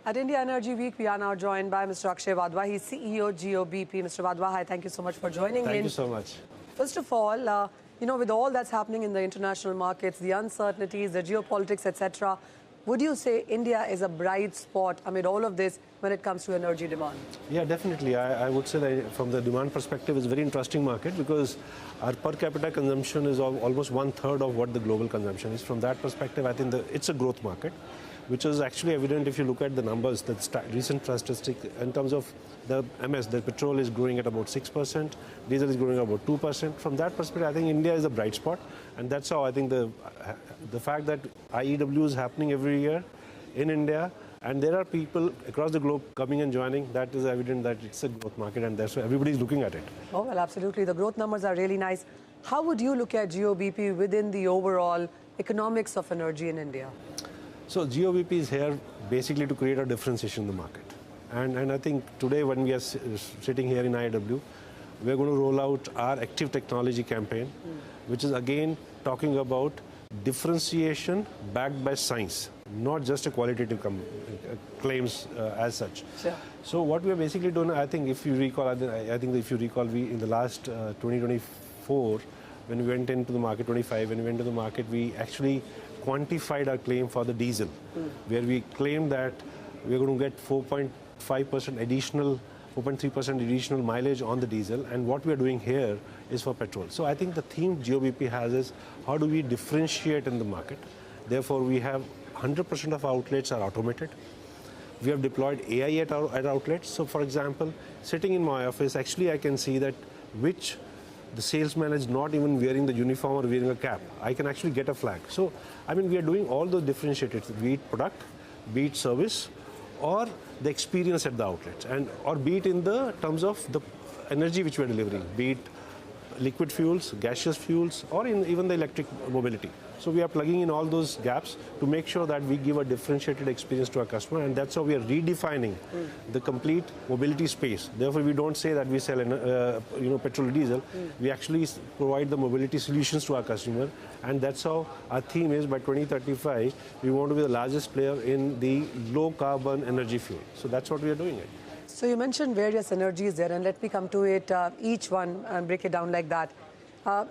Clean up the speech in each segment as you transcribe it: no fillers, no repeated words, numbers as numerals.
At India Energy Week, we are now joined by Mr. Akshay Wadhwa. He's CEO, Jio-BP. Mr. Wadhwa, hi, thank you so much for joining in. Thank you so much. First of all, with all that's happening in the international markets, the uncertainties, the geopolitics, etc., would you say India is a bright spot amid all of this when it comes to energy demand? Yeah, definitely. I would say that from the demand perspective, it's a very interesting market because our per capita consumption is almost 1/3 of what the global consumption is. From that perspective, I think it's a growth market, which is actually evident if you look at the numbers, the recent statistic in terms of the MS, the petrol is growing at about 6%, diesel is growing about 2%. From that perspective, I think India is a bright spot, and that's how I think the fact that IEW is happening every year in India, and there are people across the globe coming and joining, that is evident that it's a growth market, and that's why everybody is looking at it. Oh, well, absolutely. The growth numbers are really nice. How would you look at Jio-BP within the overall economics of energy in India? So Jio-BP is here basically to create a differentiation in the market. And I think today when we are sitting here in IEW, we're going to roll out our ActiveTechnology campaign, which is again talking about differentiation backed by science, not just a qualitative claims as such. Sure. So what we are basically doing, I think if you recall, we in the last 2024, when we went into the market, 25, when we went to the market, we actually quantified our claim for the diesel, where we claimed that we're going to get 4.5% additional, 4.3% additional mileage on the diesel, and what we are doing here is for petrol. So I think the theme Jio-BP has is how do we differentiate in the market. Therefore, we have 100% of outlets are automated. We have deployed AI at our outlets. So for example, sitting in my office, actually I can see that the salesman is not even wearing the uniform or wearing a cap. I can actually get a flag. So, I mean, we are doing all those differentiated, be it product, be it service, or the experience at the outlets, or be it in the terms of the energy which we are delivering, be it liquid fuels, gaseous fuels, or even the electric mobility. So we are plugging in all those gaps to make sure that we give a differentiated experience to our customer, and that's how we are redefining the complete mobility space. Therefore, we don't say that we sell petrol or diesel. We actually provide the mobility solutions to our customer, and that's how our theme is by 2035, we want to be the largest player in the low carbon energy fuel. So that's what we are doing it. So you mentioned various energies there, and let me come to it, each one, and break it down like that.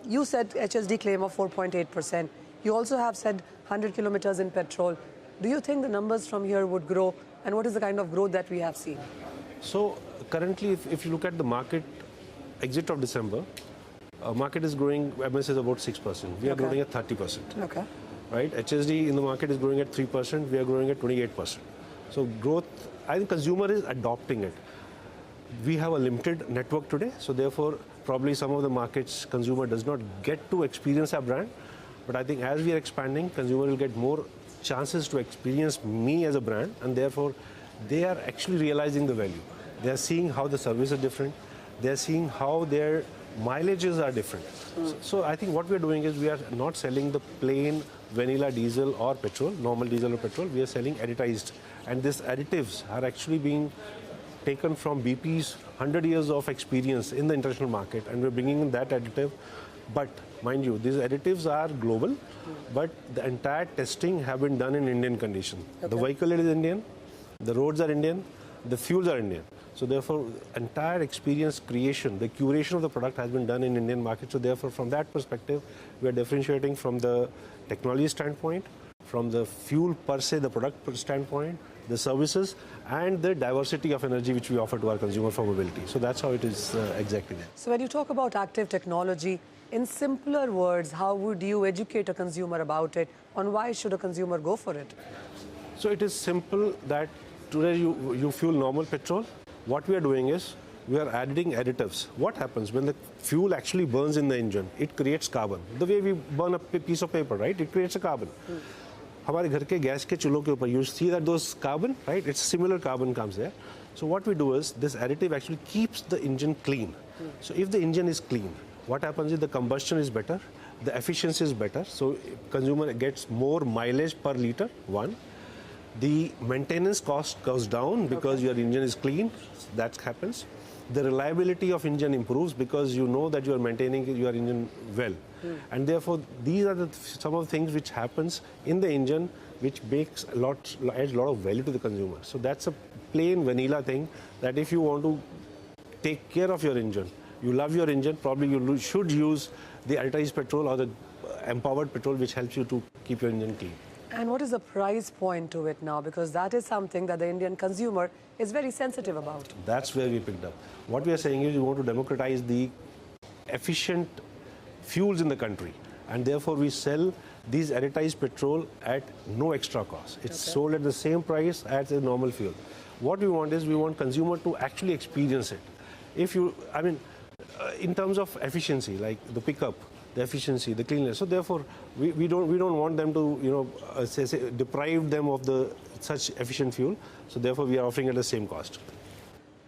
You said HSD claim of 4.8%. You also have said 100 kilometers in petrol. Do you think the numbers from here would grow, and what is the kind of growth that we have seen? So currently, if you look at the market exit of December, market is growing, MS is about 6%. We are growing at 30%. Okay. Right? HSD in the market is growing at 3%. We are growing at 28%. So growth, I think consumer is adopting it. We have a limited network today, so therefore probably some of the markets consumer does not get to experience our brand. But I think as we are expanding, consumer will get more chances to experience me as a brand, and therefore they are actually realizing the value. They are seeing how the service is different. They are seeing how their mileages are different. So I think what we are doing is we are not selling the plain vanilla diesel or petrol, normal diesel or petrol. We are selling additized, and these additives are actually being taken from BP's 100 years of experience in the international market, and we're bringing in that additive. But mind you, these additives are global, but the entire testing have been done in Indian condition. Okay. The vehicle is Indian, the roads are Indian, the fuels are Indian. So therefore, entire experience creation, the curation of the product has been done in Indian market. So therefore, from that perspective, we are differentiating from the technology standpoint, from the fuel per se, the product standpoint, the services, and the diversity of energy which we offer to our consumer for mobility. So that's how it is exactly there. So when you talk about active technology, in simpler words, how would you educate a consumer about it? On why should a consumer go for it? So it is simple that today you fuel normal petrol. What we are doing is we are adding additives. What happens when the fuel actually burns in the engine? It creates carbon. The way we burn a piece of paper, right? It creates a carbon. हमारे घर के gas के चूल्हों के ऊपर you see that those carbon, right? It's similar carbon comes there. So what we do is this additive actually keeps the engine clean. So if the engine is clean, what happens is the combustion is better, the efficiency is better. So consumer gets more mileage per liter. One, the maintenance cost goes down because your engine is clean. That happens. The reliability of engine improves because you know that you are maintaining your engine well. And therefore, these are some of the things which happens in the engine which adds a lot of value to the consumer. So that's a plain vanilla thing, that if you want to take care of your engine, you love your engine, probably you should use the advertised petrol or the empowered petrol, which helps you to keep your engine clean. And what is the price point to it now? Because that is something that the Indian consumer is very sensitive about. That's where we picked up. What we are saying is we want to democratize the efficient fuels in the country, and therefore we sell these advertised petrol at no extra cost. It's sold at the same price as a normal fuel. What we want is we want consumer to actually experience it. If you, in terms of efficiency, like the pickup, the efficiency, the cleanliness. So therefore, we don't want them to deprive them of such efficient fuel. So therefore, we are offering at the same cost.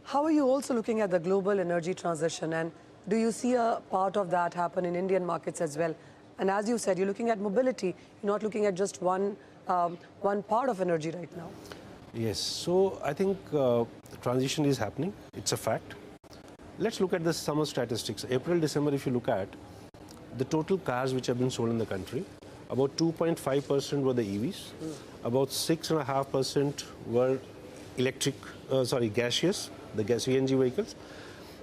How are you also looking at the global energy transition, and do you see a part of that happen in Indian markets as well? And as you said, you're looking at mobility, you're not looking at just one part of energy right now. Yes, so I think transition is happening. It's a fact. Let's look at the summer statistics. April, December, if you look at the total cars which have been sold in the country, about 2.5% were the EVs, about 6.5% were gaseous, the CNG vehicles.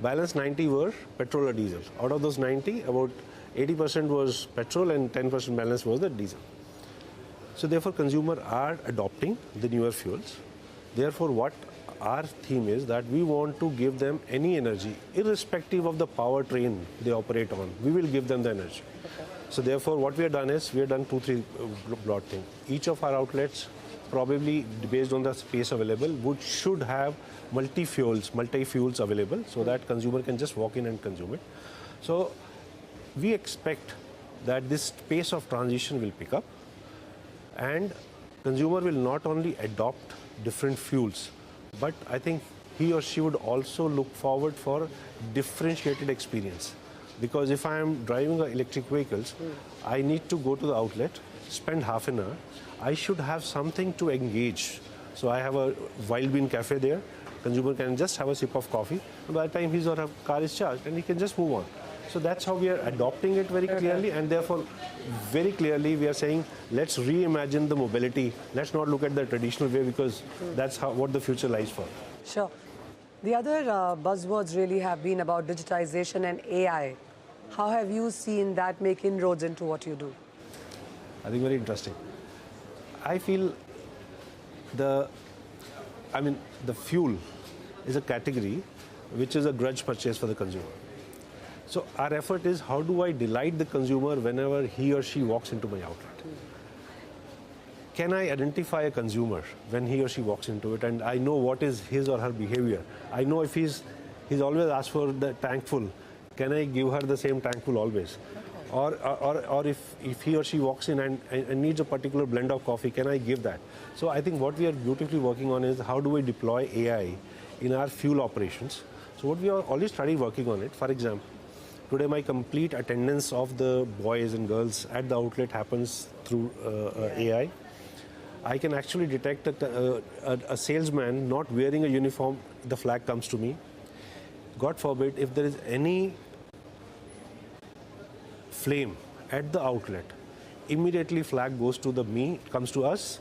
Balance 90 were petrol or diesel. Out of those 90, about 80% was petrol and 10% balance was the diesel. So therefore, consumers are adopting the newer fuels. Therefore, what our theme is that we want to give them any energy, irrespective of the powertrain they operate on. We will give them the energy. So therefore, what we have done is, we have done 2-3 broad things. Each of our outlets, probably based on the space available, should have multi-fuels available, so that consumer can just walk in and consume it. So we expect that this pace of transition will pick up, and consumer will not only adopt different fuels, but I think he or she would also look forward for differentiated experience. Because if I am driving electric vehicles, I need to go to the outlet, spend half an hour. I should have something to engage. So I have a wild bean cafe there. Consumer can just have a sip of coffee, and by the time his or her car is charged, and he can just move on. So that's how we are adopting it very clearly, and therefore very clearly we are saying, let's reimagine the mobility. Let's not look at the traditional way, because that's what the future lies for. Sure. The other buzzwords really have been about digitization and AI. How have you seen that make inroads into what you do? I think very interesting. I feel the fuel is a category which is a grudge purchase for the consumer. So our effort is, how do I delight the consumer whenever he or she walks into my outlet? Can I identify a consumer when he or she walks into it, and I know what is his or her behavior? I know if he's always asked for the tank full, can I give her the same tank full always? Or if he or she walks in and needs a particular blend of coffee, can I give that? So I think what we are beautifully working on is, how do we deploy AI in our fuel operations? So what we are already started working on it. For example, today my complete attendance of the boys and girls at the outlet happens through AI. I can actually detect a salesman not wearing a uniform, the flag comes to me. God forbid, if there is any flame at the outlet, immediately flag goes to comes to us,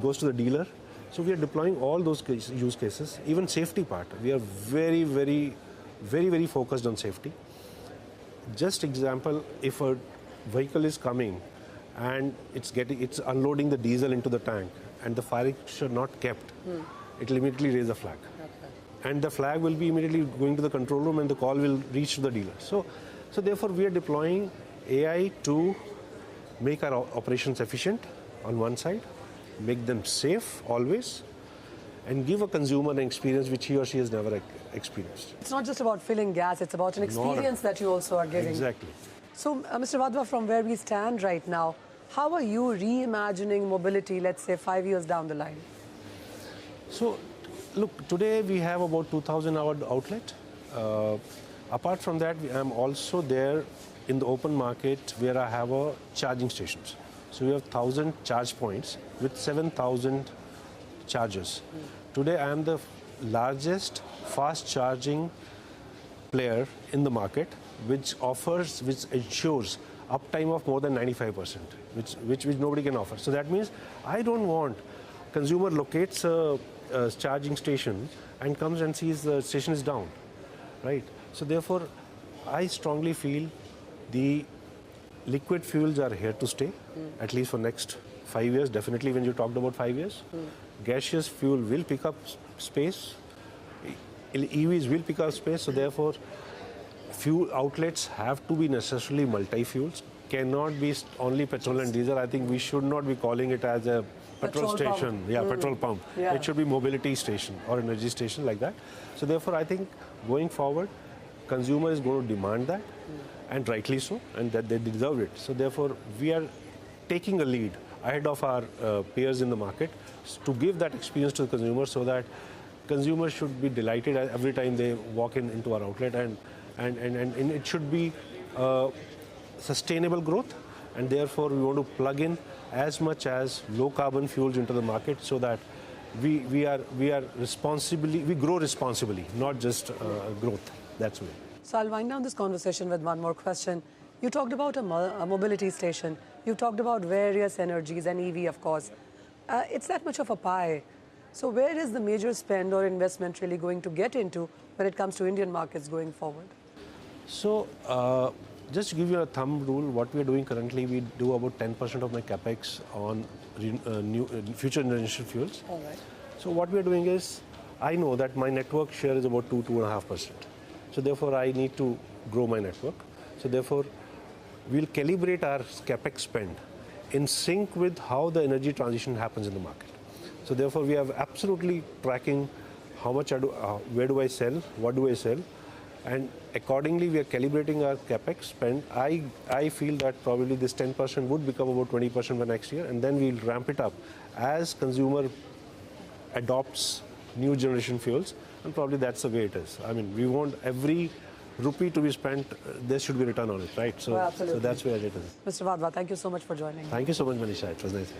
goes to the dealer. So we are deploying all those use cases. Even safety part, we are very, very, very, very focused on safety. Just example, if a vehicle is coming and it's unloading the diesel into the tank, and the fire extinguisher not kept, it will immediately raise a flag. And the flag will be immediately going to the control room, and the call will reach to the dealer. So therefore, we are deploying AI to make our operations efficient on one side, make them safe always, and give a consumer an experience which he or she has never experienced. It's not just about filling gas, it's about an experience that you also are giving. Exactly. So, Mr. Wadhwa, from where we stand right now, how are you reimagining mobility, let's say, 5 years down the line? So, look, today we have about 2,000 outlet. Apart from that, I am also there in the open market where I have charging stations. So we have 1,000 charge points with 7,000 chargers. Today I am the largest fast charging player in the market, which ensures uptime of more than 95%. which nobody can offer. So that means I don't want consumer locates a charging station and comes and sees the station is down, right? So therefore, I strongly feel the liquid fuels are here to stay, at least for next 5 years. Definitely, when you talked about 5 years, gaseous fuel will pick up space. EVs will pick up space. So therefore, fuel outlets have to be necessarily multi-fuels. Cannot be only petrol and diesel. I think we should not be calling it as a petrol station. Pump. Yeah, petrol pump. Yeah. It should be mobility station or energy station like that. So therefore, I think going forward, consumer is going to demand that, and rightly so, and that they deserve it. So therefore, we are taking a lead ahead of our peers in the market to give that experience to the consumer, so that consumers should be delighted every time they walk into our outlet, and it should be sustainable growth, and therefore we want to plug in as much as low carbon fuels into the market, so that we grow responsibly, not just growth. That's the way. So I'll wind down this conversation with one more question. You talked about a mobility station. You talked about various energies and EV, of course. It's that much of a pie. So where is the major spend or investment really going to get into when it comes to Indian markets going forward? So just to give you a thumb rule, what we are doing currently, we do about 10% of my capex on future generation fuels. All right. So what we are doing is, I know that my network share is about 2.5%. So therefore, I need to grow my network. So therefore, we'll calibrate our capex spend in sync with how the energy transition happens in the market. So therefore, we have absolutely tracking how much where do I sell, what do I sell, and accordingly we are calibrating our capex spend. I feel that probably this 10% would become about 20% for next year, and then we'll ramp it up as consumer adopts new generation fuels, and probably that's the way it is. I mean, we want every rupee to be spent, there should be return on it, right? So, well, so that's where it is. Mr. Wadhwa, thank you so much for joining. Thank you so much, Manisha. It was nice.